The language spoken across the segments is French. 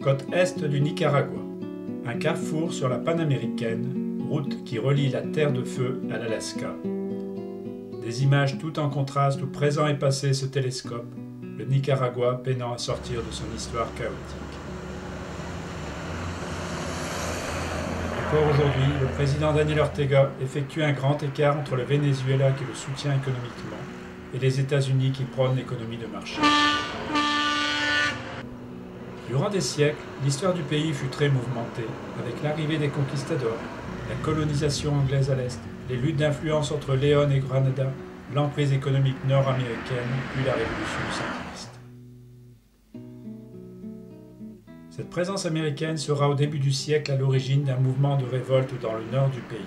côte est du Nicaragua, un carrefour sur la panaméricaine, route qui relie la Terre de Feu à l'Alaska. Des images tout en contraste où présent et passé se télescopent, le Nicaragua peinant à sortir de son histoire chaotique. Encore aujourd'hui, le président Daniel Ortega effectue un grand écart entre le Venezuela qui le soutient économiquement et les États-Unis qui prônent l'économie de marché. Durant des siècles, l'histoire du pays fut très mouvementée, avec l'arrivée des conquistadors, la colonisation anglaise à l'est, les luttes d'influence entre Léon et Granada, l'emprise économique nord-américaine, puis la révolution sandiniste. Cette présence américaine sera au début du siècle à l'origine d'un mouvement de révolte dans le nord du pays.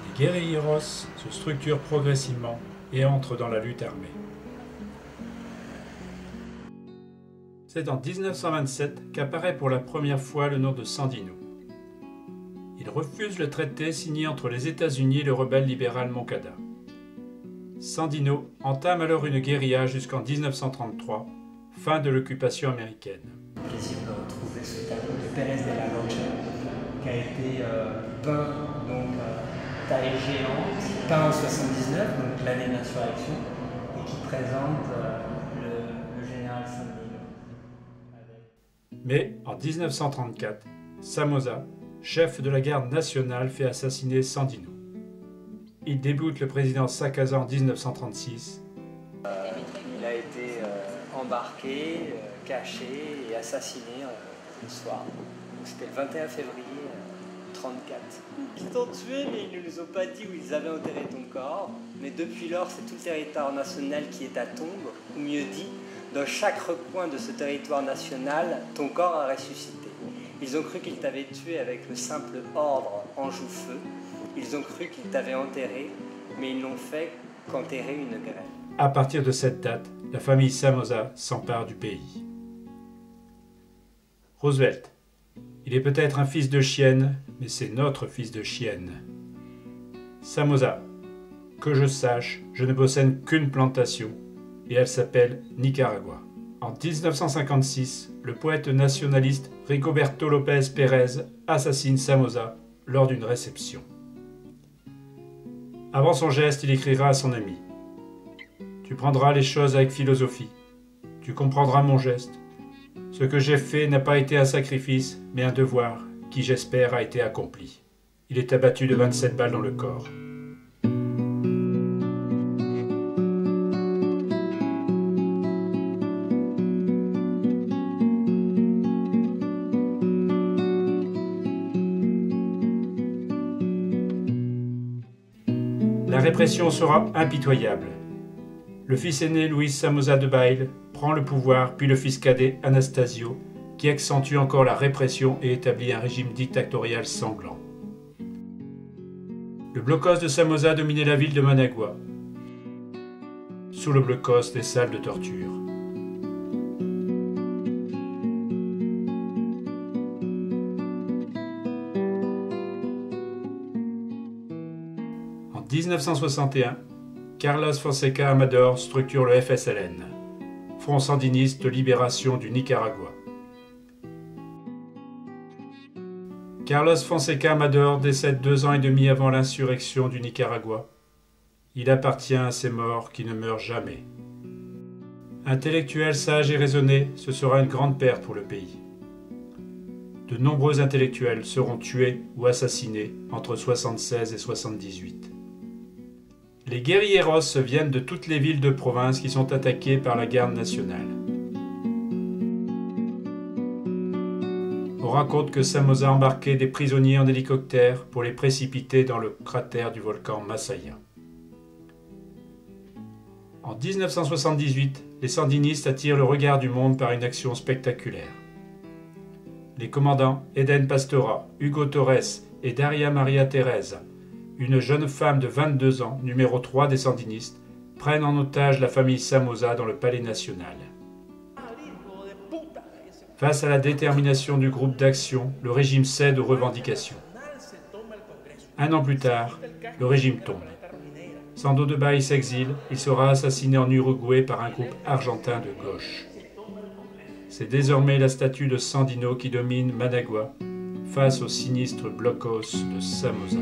Les guerrilleros se structurent progressivement et entrent dans la lutte armée. C'est en 1927 qu'apparaît pour la première fois le nom de Sandino. Il refuse le traité signé entre les États-Unis et le rebelle libéral Moncada. Sandino entame alors une guérilla jusqu'en 1933, fin de l'occupation américaine. Plaisir de retrouver ce tableau de Pérez de la Rocha qui a été peint taille géante, peint en 79, donc l'année de l'insurrection, et qui présente le général Sandino. Mais en 1934, Somoza, chef de la garde nationale, fait assassiner Sandino. Il déboute le président Sacasa en 1936. Il a été embarqué, caché et assassiné le soir. C'était le 21 février 1934. Ils t'ont tué, mais ils ne nous ont pas dit où ils avaient enterré ton corps. Mais depuis lors, c'est tout le territoire national qui est ta tombe, ou mieux dit, dans chaque recoin de ce territoire national, ton corps a ressuscité. Ils ont cru qu'ils t'avaient tué avec le simple ordre « Anjou-feu ». Ils ont cru qu'ils t'avaient enterré, mais ils n'ont fait qu'enterrer une graine. À partir de cette date, la famille Somoza s'empare du pays. Roosevelt. Il est peut-être un fils de chienne, mais c'est notre fils de chienne. Somoza. Que je sache, je ne possède qu'une plantation, et elle s'appelle Nicaragua. En 1956, le poète nationaliste Rigoberto López Pérez assassine Somoza lors d'une réception. Avant son geste, il écrira à son ami : « Tu prendras les choses avec philosophie. Tu comprendras mon geste. Ce que j'ai fait n'a pas été un sacrifice, mais un devoir qui, j'espère, a été accompli. » Il est abattu de 27 balles dans le corps. La répression sera impitoyable. Le fils aîné, Luis Somoza de Bail, prend le pouvoir, puis le fils cadet, Anastasio, qui accentue encore la répression et établit un régime dictatorial sanglant. Le blocos de Somoza dominait la ville de Managua. Sous le blocos, des salles de torture. En 1961, Carlos Fonseca Amador structure le FSLN, Front sandiniste de libération du Nicaragua. Carlos Fonseca Amador décède 2 ans et demi avant l'insurrection du Nicaragua. Il appartient à ces morts qui ne meurent jamais. Intellectuel sage et raisonné, ce sera une grande perte pour le pays. De nombreux intellectuels seront tués ou assassinés entre 1976 et 1978. Les guerrilleros viennent de toutes les villes de province qui sont attaquées par la garde nationale. On raconte que Somoza embarquait des prisonniers en hélicoptère pour les précipiter dans le cratère du volcan Masaya. En 1978, les sandinistes attirent le regard du monde par une action spectaculaire. Les commandants Eden Pastora, Hugo Torres et Daria Maria Teresa, une jeune femme de 22 ans, numéro 3 des sandinistes, prennent en otage la famille Somoza dans le palais national. Face à la détermination du groupe d'action, le régime cède aux revendications. 1 an plus tard, le régime tombe. Sando de Bail s'exile, il sera assassiné en Uruguay par un groupe argentin de gauche. c'est désormais la statue de Sandino qui domine Managua, face au sinistre blocos de Samoza.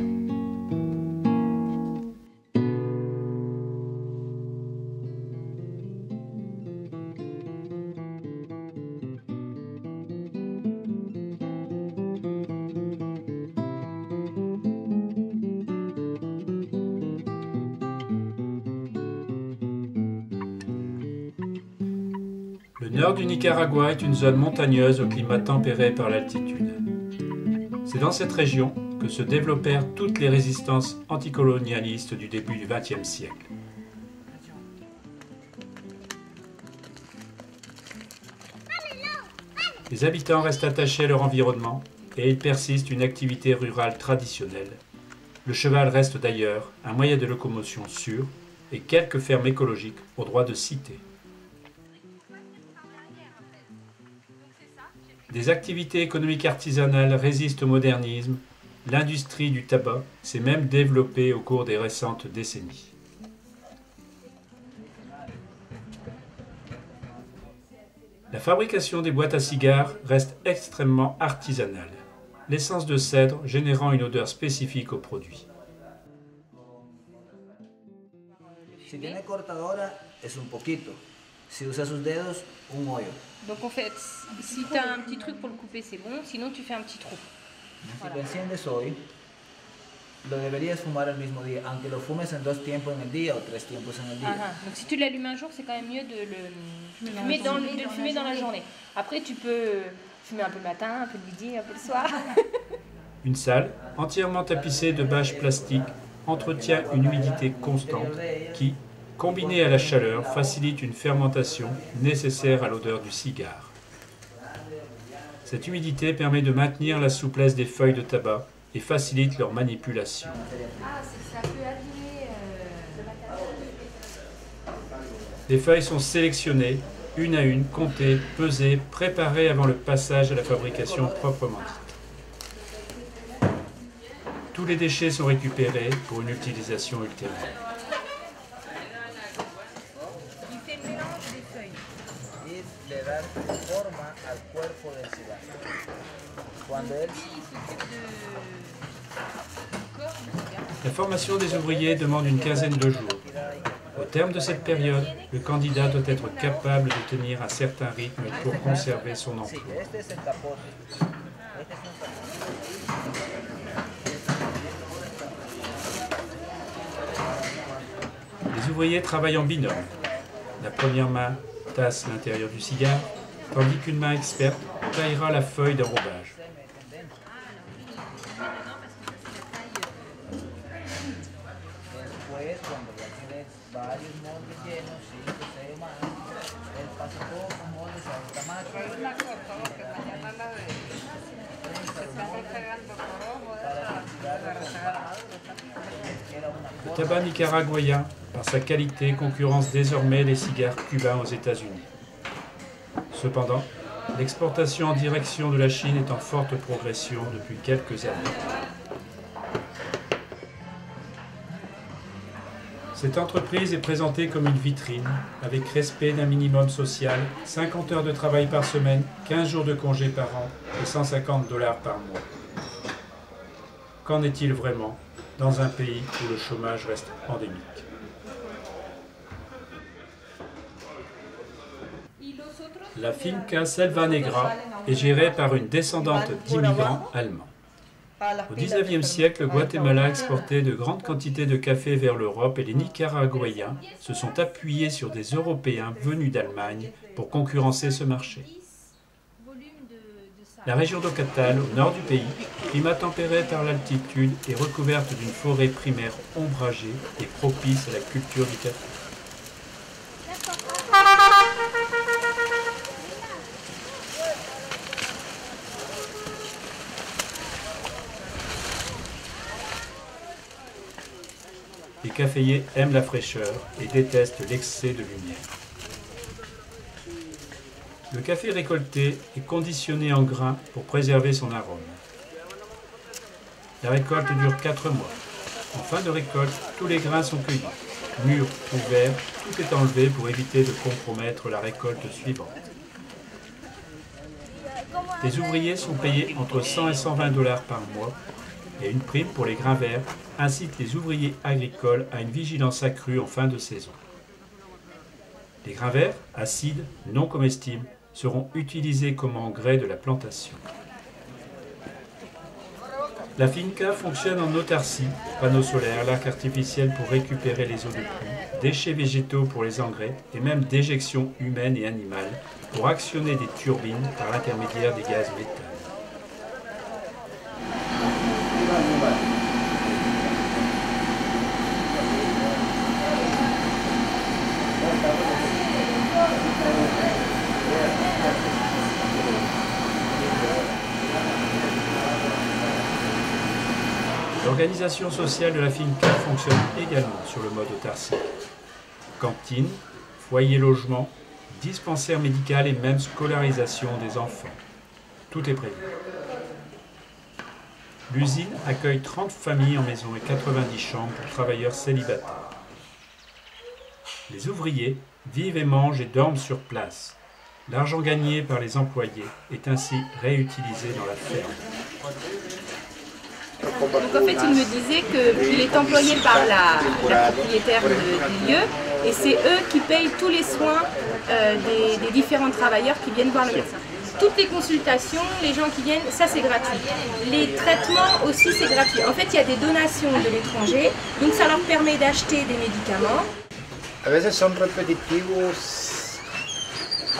Le nord du Nicaragua est une zone montagneuse au climat tempéré par l'altitude. C'est dans cette région que se développèrent toutes les résistances anticolonialistes du début du XXe siècle. Les habitants restent attachés à leur environnement et il persiste une activité rurale traditionnelle. Le cheval reste d'ailleurs un moyen de locomotion sûr et quelques fermes écologiques ont droit de cité. Des activités économiques artisanales résistent au modernisme, l'industrie du tabac s'est même développée au cours des récentes décennies. La fabrication des boîtes à cigares reste extrêmement artisanale, l'essence de cèdre générant une odeur spécifique au produit. Si tiene cortadora, es un poquito. Si usa sus dedos, un hoyo. Donc en fait, si tu as un petit truc pour le couper, c'est bon, sinon tu fais un petit trou. Si lo enciendes hoy, lo deberías fumar al mismo día, aunque lo fumes en 2 tiempos en el día o 3 tiempos en el día. Donc si tu l'allumes un jour, c'est quand même mieux de le fumer dans la journée. Après, tu peux fumer un peu le matin, un peu le midi, un peu le soir. Une salle entièrement tapissée de bâches plastiques entretient une humidité constante qui, combinée à la chaleur, facilite une fermentation nécessaire à l'odeur du cigare. Cette humidité permet de maintenir la souplesse des feuilles de tabac et facilite leur manipulation. Les feuilles sont sélectionnées, une à une, comptées, pesées, préparées avant le passage à la fabrication proprement dite. Tous les déchets sont récupérés pour une utilisation ultérieure. La formation des ouvriers demande une quinzaine de jours. Au terme de cette période, le candidat doit être capable de tenir un certain rythme pour conserver son emploi. Les ouvriers travaillent en binôme. La première main tasse l'intérieur du cigare, tandis qu'une main experte taillera la feuille d'enrobage. Le tabac nicaraguayen, par sa qualité, concurrence désormais les cigares cubains aux États-Unis. Cependant, l'exportation en direction de la Chine est en forte progression depuis quelques années. Cette entreprise est présentée comme une vitrine, avec respect d'un minimum social, 50 heures de travail par semaine, 15 jours de congé par an et $150 par mois. Qu'en est-il vraiment dans un pays où le chômage reste endémique? La finca Selva Negra est gérée par une descendante d'immigrants allemands. Au XIXe siècle, le Guatemala exportait de grandes quantités de café vers l'Europe et les Nicaraguayens se sont appuyés sur des Européens venus d'Allemagne pour concurrencer ce marché. La région d'Ocatal, au nord du pays, climat tempéré par l'altitude, est recouverte d'une forêt primaire ombragée et propice à la culture du café. Les caféiers aiment la fraîcheur et détestent l'excès de lumière. Le café récolté est conditionné en grains pour préserver son arôme. La récolte dure 4 mois. En fin de récolte, tous les grains sont cueillis. Mûrs ou verts, tout est enlevé pour éviter de compromettre la récolte suivante. les ouvriers sont payés entre 100 et 120 $ par mois et une prime pour les grains verts incite les ouvriers agricoles à une vigilance accrue en fin de saison. Les grains verts, acides, non comestibles, seront utilisés comme engrais de la plantation. La finca fonctionne en autarcie, panneaux solaires, lacs artificiels pour récupérer les eaux de pluie, déchets végétaux pour les engrais et même déjections humaines et animales pour actionner des turbines par l'intermédiaire des gaz méthane. L'organisation sociale de la finca fonctionne également sur le mode autarcie. Cantine, foyer logement, dispensaire médical et même scolarisation des enfants. Tout est prévu. L'usine accueille 30 familles en maison et 90 chambres pour travailleurs célibataires. Les ouvriers vivent et mangent et dorment sur place. L'argent gagné par les employés est ainsi réutilisé dans la ferme. Donc en fait, il me disait qu'il est employé par la propriétaire du lieu et c'est eux qui payent tous les soins des différents travailleurs qui viennent voir le médecin. Toutes les consultations, les gens qui viennent, ça c'est gratuit. Les traitements aussi c'est gratuit. En fait, il y a des donations de l'étranger, donc ça leur permet d'acheter des médicaments. A veces son repetitivos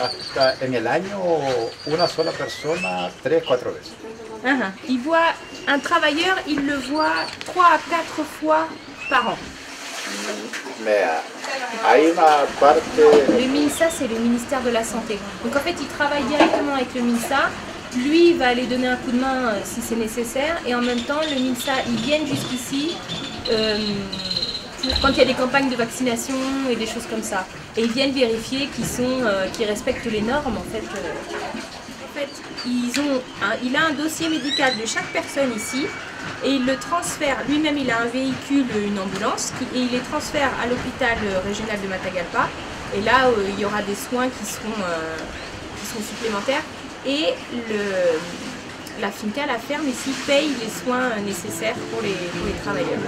hasta en el año una sola persona 3-4 veces. Il voit un travailleur, il le voit 3 à 4 fois par an. Mais hay una parte. Le MINSA, c'est le ministère de la Santé. Donc en fait, il travaille directement avec le MINSA. Lui, il va aller donner un coup de main si c'est nécessaire. Et en même temps, le MINSA, ils viennent jusqu'ici quand il y a des campagnes de vaccination et des choses comme ça. Et ils viennent vérifier qu'ils respectent les normes. En fait, il a un dossier médical de chaque personne ici et il le transfère, lui-même il a un véhicule, une ambulance, et il les transfère à l'hôpital régional de Matagalpa et là il y aura des soins qui seront supplémentaires et la finca, la ferme ici, paye les soins nécessaires pour les travailleurs.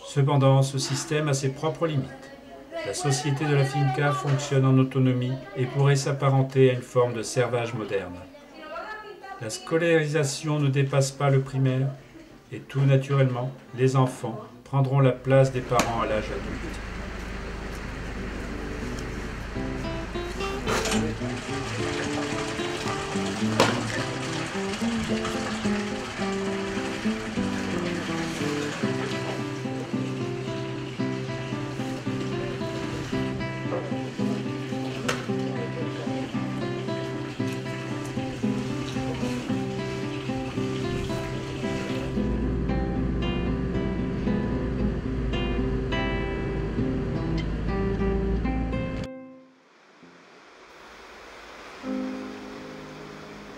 Cependant, ce système a ses propres limites. La société de la finca fonctionne en autonomie et pourrait s'apparenter à une forme de servage moderne. La scolarisation ne dépasse pas le primaire et tout naturellement, les enfants prendront la place des parents à l'âge adulte.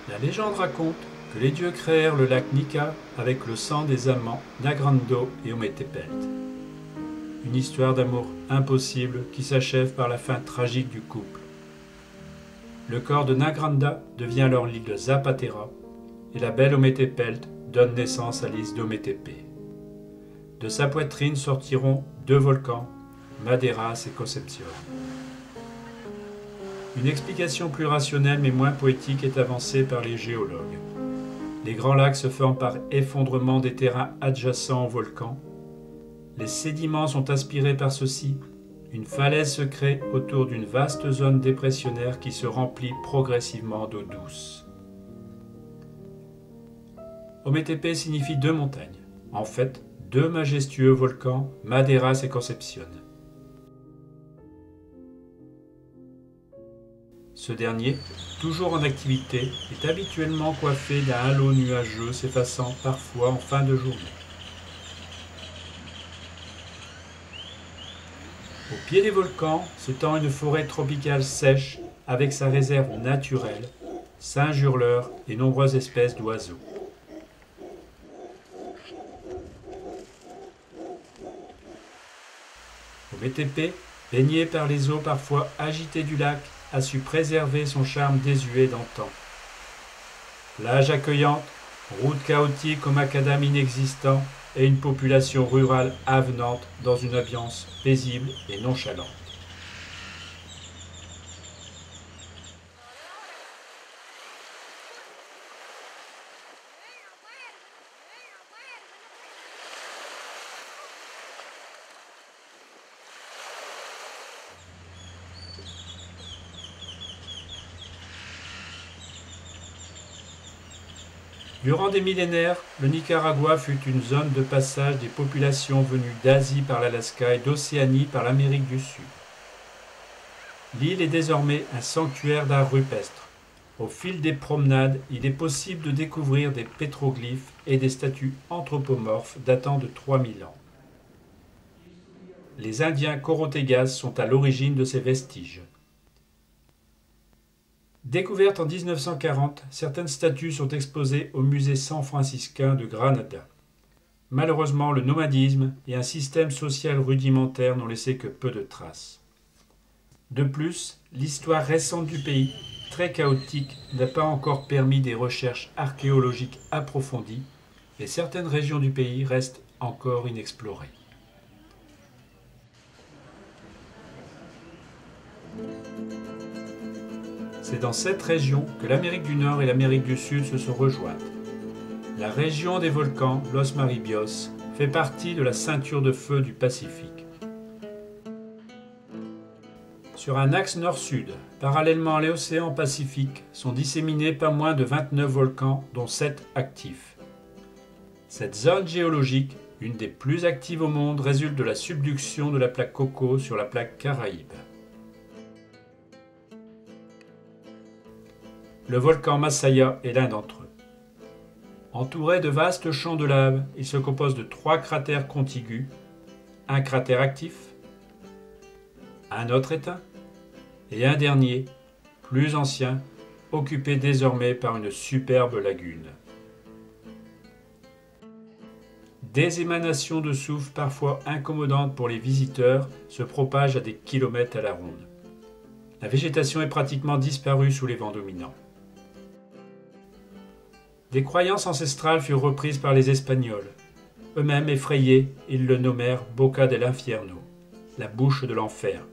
La légende raconte que les dieux créèrent le lac Nika avec le sang des amants Nagrando et Ometepelt. Une histoire d'amour impossible qui s'achève par la fin tragique du couple. Le corps de Nagranda devient alors l'île de Zapatera et la belle Ometepelt donne naissance à l'île d'Ometepe. De sa poitrine sortiront 2 volcans, Maderas et Concepcion. Une explication plus rationnelle mais moins poétique est avancée par les géologues. Les grands lacs se forment par effondrement des terrains adjacents aux volcans. Les sédiments sont aspirés par ceux-ci. Une falaise se crée autour d'une vaste zone dépressionnaire qui se remplit progressivement d'eau douce. Ometepe signifie 2 montagnes. En fait, 2 majestueux volcans, Maderas et Concepcion. Ce dernier, toujours en activité, est habituellement coiffé d'un halo nuageux s'effaçant parfois en fin de journée. Au pied des volcans s'étend une forêt tropicale sèche avec sa réserve naturelle, singes hurleurs et nombreuses espèces d'oiseaux. Ometepe, baigné par les eaux parfois agitées du lac, a su préserver son charme désuet d'antan. Plage accueillante, routes chaotiques au macadam inexistant et une population rurale avenante dans une ambiance paisible et nonchalante. Durant des millénaires, le Nicaragua fut une zone de passage des populations venues d'Asie par l'Alaska et d'Océanie par l'Amérique du Sud. L'île est désormais un sanctuaire d'art rupestre. Au fil des promenades, il est possible de découvrir des pétroglyphes et des statues anthropomorphes datant de 3000 ans. Les Indiens Corotegas sont à l'origine de ces vestiges. Découvertes en 1940, certaines statues sont exposées au musée san-franciscain de Granada. Malheureusement, le nomadisme et un système social rudimentaire n'ont laissé que peu de traces. De plus, l'histoire récente du pays, très chaotique, n'a pas encore permis des recherches archéologiques approfondies et certaines régions du pays restent encore inexplorées. C'est dans cette région que l'Amérique du Nord et l'Amérique du Sud se sont rejointes. La région des volcans, Los Maribios, fait partie de la ceinture de feu du Pacifique. Sur un axe nord-sud, parallèlement à l'océan Pacifique, sont disséminés pas moins de 29 volcans, dont 7 actifs. Cette zone géologique, une des plus actives au monde, résulte de la subduction de la plaque Coco sur la plaque Caraïbe. Le volcan Masaya est l'un d'entre eux. Entouré de vastes champs de lave, il se compose de 3 cratères contigus, un cratère actif, un autre éteint, et un dernier, plus ancien, occupé désormais par une superbe lagune. Des émanations de soufre parfois incommodantes pour les visiteurs se propagent à des kilomètres à la ronde. La végétation est pratiquement disparue sous les vents dominants. Des croyances ancestrales furent reprises par les Espagnols. Eux-mêmes effrayés, ils le nommèrent Boca del Infierno, la bouche de l'enfer.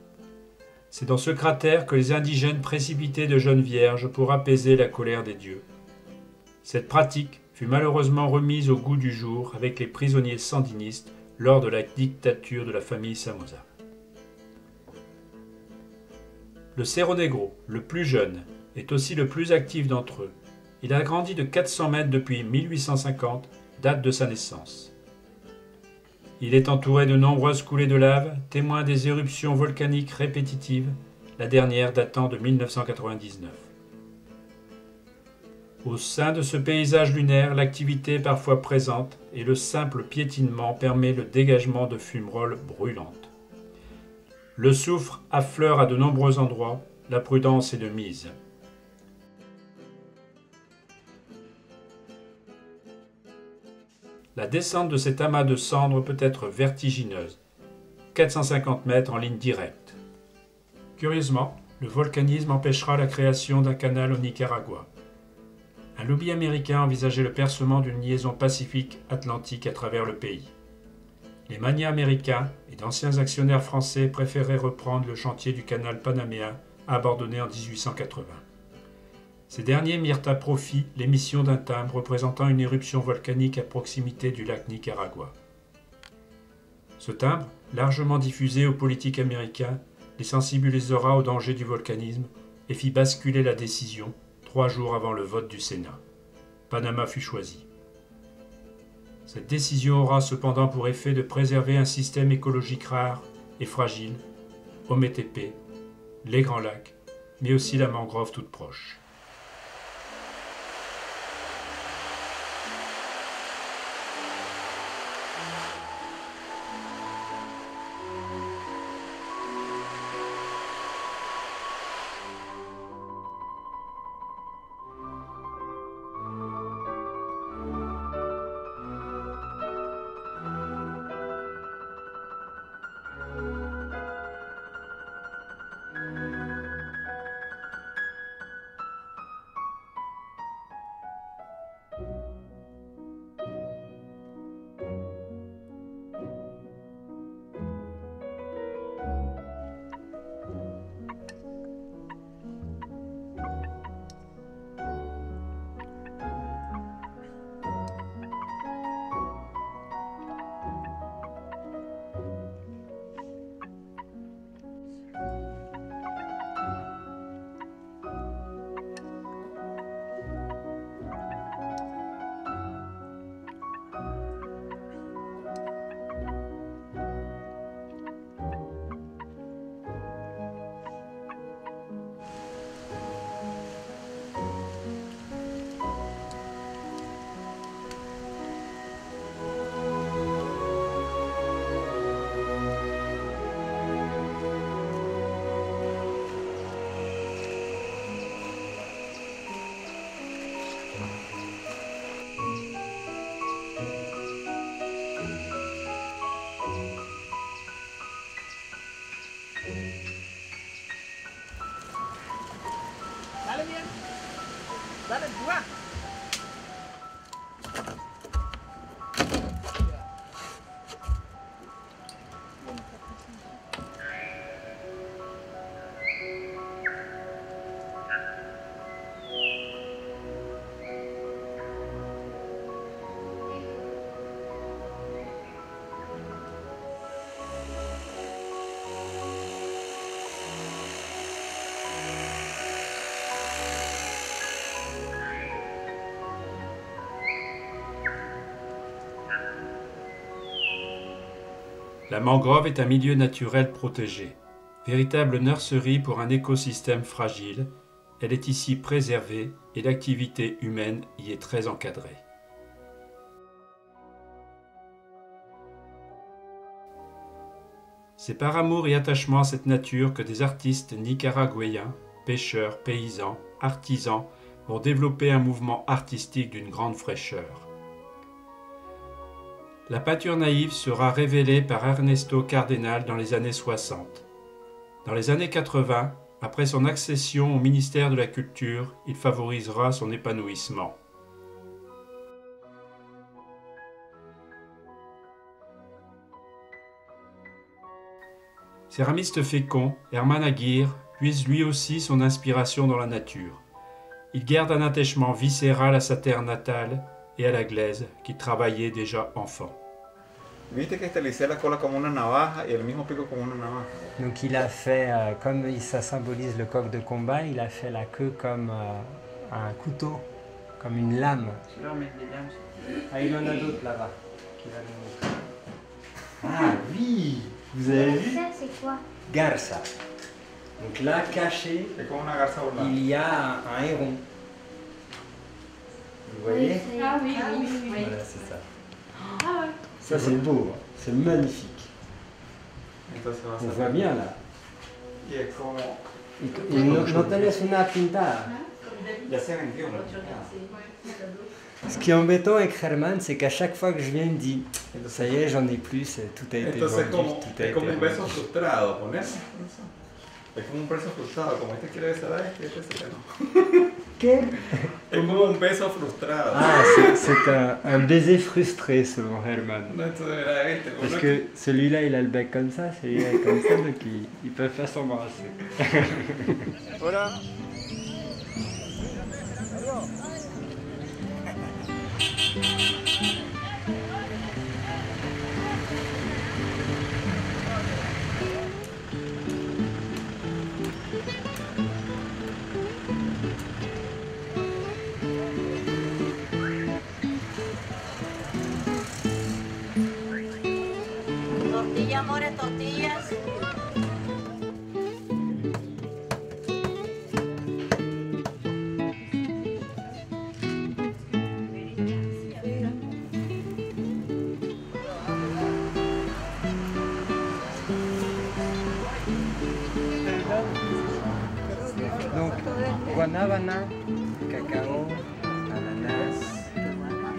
C'est dans ce cratère que les indigènes précipitaient de jeunes vierges pour apaiser la colère des dieux. Cette pratique fut malheureusement remise au goût du jour avec les prisonniers sandinistes lors de la dictature de la famille Somoza. Le Cerro Negro, le plus jeune, est aussi le plus actif d'entre eux. Il a grandi de 400 mètres depuis 1850, date de sa naissance. Il est entouré de nombreuses coulées de lave, témoin des éruptions volcaniques répétitives, la dernière datant de 1999. Au sein de ce paysage lunaire, l'activité est parfois présente et le simple piétinement permet le dégagement de fumerolles brûlantes. Le soufre affleure à de nombreux endroits, la prudence est de mise. La descente de cet amas de cendres peut être vertigineuse, 450 mètres en ligne directe. Curieusement, le volcanisme empêchera la création d'un canal au Nicaragua. Un lobby américain envisageait le percement d'une liaison pacifique-atlantique à travers le pays. Les magnats américains et d'anciens actionnaires français préféraient reprendre le chantier du canal panaméen abandonné en 1880. Ces derniers mirent à profit l'émission d'un timbre représentant une éruption volcanique à proximité du lac Nicaragua. Ce timbre, largement diffusé aux politiques américains, les sensibilisera au danger du volcanisme et fit basculer la décision 3 jours avant le vote du Sénat. Panama fut choisi. Cette décision aura cependant pour effet de préserver un système écologique rare et fragile, Ometepe, les Grands Lacs, mais aussi la mangrove toute proche. La mangrove est un milieu naturel protégé. Véritable nurserie pour un écosystème fragile, elle est ici préservée et l'activité humaine y est très encadrée. C'est par amour et attachement à cette nature que des artistes nicaraguayens, pêcheurs, paysans, artisans vont développer un mouvement artistique d'une grande fraîcheur. La peinture naïve sera révélée par Ernesto Cardenal dans les années 60. Dans les années 80, après son accession au ministère de la Culture, il favorisera son épanouissement. Céramiste fécond, Hermann Aguirre puise lui aussi son inspiration dans la nature. Il garde un attachement viscéral à sa terre natale et à la glaise qu'il travaillait déjà enfant. Viste que estilicé la cola como una navaja y el mismo pico como una navaja. Donc il a fait, comme ça symbolise le coq de combat, il a fait la queue comme un couteau, comme une lame. Ah, il en a d'autres là-bas. Ah oui, vous avez vu? Ça, c'est quoi? Garça. Donc là, caché, Es como una garza volada. il y a un héron. Vous voyez? Ah oui, oui, oui. Voilà, c'est ça. Ah ouais. Ça c'est beau, hein. C'est magnifique. Entonces va a On ser. voit bien là. Y es como. Y no tenés una pintada. Ya se vendió. ¿No? Ce qui est embêtant avec Herman, c'est qu'à chaque fois que je viens, il me dit ça y est, j'en ai plus, tout a été Entonces vendu, como, tout a es été como un beso vendu. frustrado, con eso. Es como un beso frustrado, como este quiere besar a este dice que no. ¿Qué? Es como un beso frustrado. Ah, c'est un baiser frustré selon Herman. No, esto de verdad este. Parce que celui-là il a le bec comme ça, celui-là est comme ça, donc ils peuvent pas s'embrasser. Voilà. Tortilla, more, tortillas. guanábana, cacao, ananas,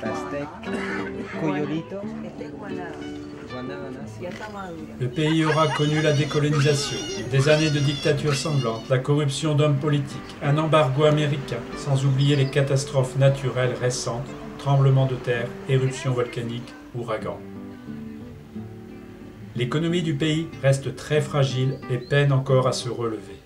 pastèque, coyolito, guanábana. Le pays aura connu la décolonisation, des années de dictature sanglante, la corruption d'hommes politiques, un embargo américain, sans oublier les catastrophes naturelles récentes, tremblements de terre, éruptions volcaniques, ouragans. L'économie du pays reste très fragile et peine encore à se relever.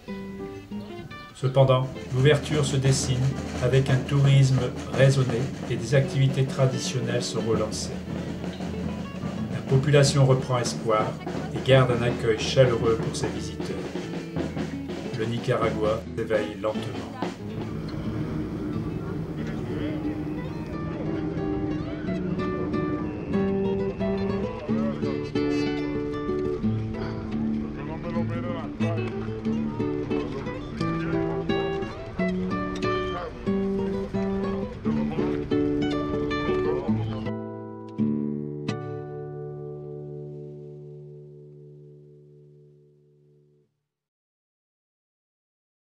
Cependant, l'ouverture se dessine avec un tourisme raisonné et des activités traditionnelles se relancer. La population reprend espoir et garde un accueil chaleureux pour ses visiteurs. Le Nicaragua s'éveille lentement.